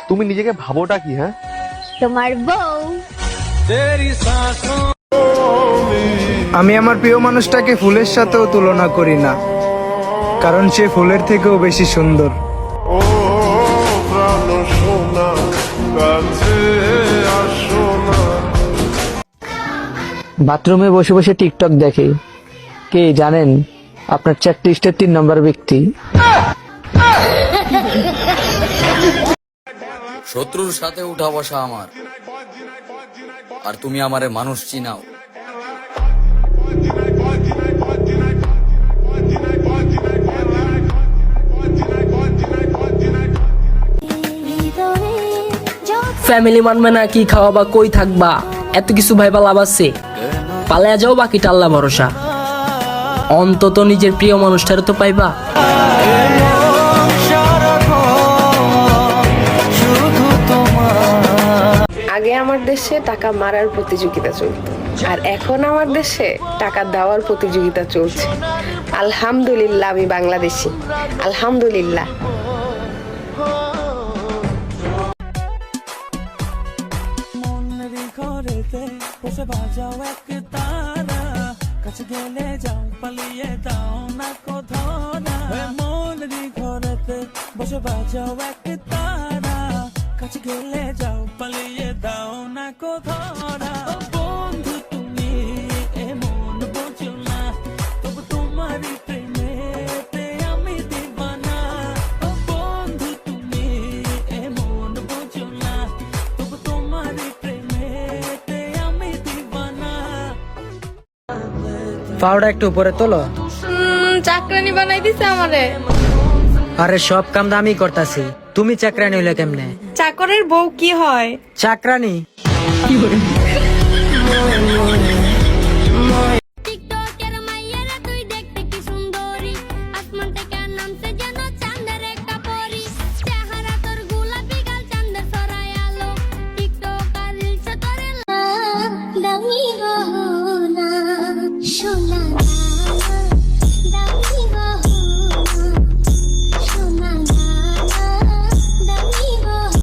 তুমি নিজেকে ভাবোটা কি? হ্যাঁ, তোমার বউ। আমি আমার প্রিয় মানুষটাকে ফুলের সাথেও তুলনা করি না, কারণ সে ফুলের থেকেও বেশি সুন্দর। বাথরুমে বসে বসে টিকটক দেখে কে জানেন? আপনার চ্যাট লিস্টের 3 নম্বর ব্যক্তি। শত্রুর সাথে উঠা বসা আমার, আর তুমি আমারে মানুষ চিনাও। ফ্যামিলি মানবে না কি খাওয়া বা কই থাকবা, এত কিছু ভাইবা লাভ আছে? পালায়া যাও, বাকিটা আল্লাহ ভরসা। অন্তত নিজের প্রিয় মানুষটারে তো পাইবা। আগে আমার দেশে টাকা মারার প্রতিযোগিতা চলত, আর এখন আমার দেশে টাকা দেওয়ার প্রতিযোগিতা চলছে। আলহামদুলিল্লাহ, আমি বাংলাদেশি। আলহামদুলিল্লাহ। পাউডার একটু উপরে তোলো। চাকরানি বানাই দিছে আমারে। আরে সব কাম তো আমি করতাছি, তুমি চাকরানি হইলে কেমনে? চাকরের বউ কি হয়? চাকরানি।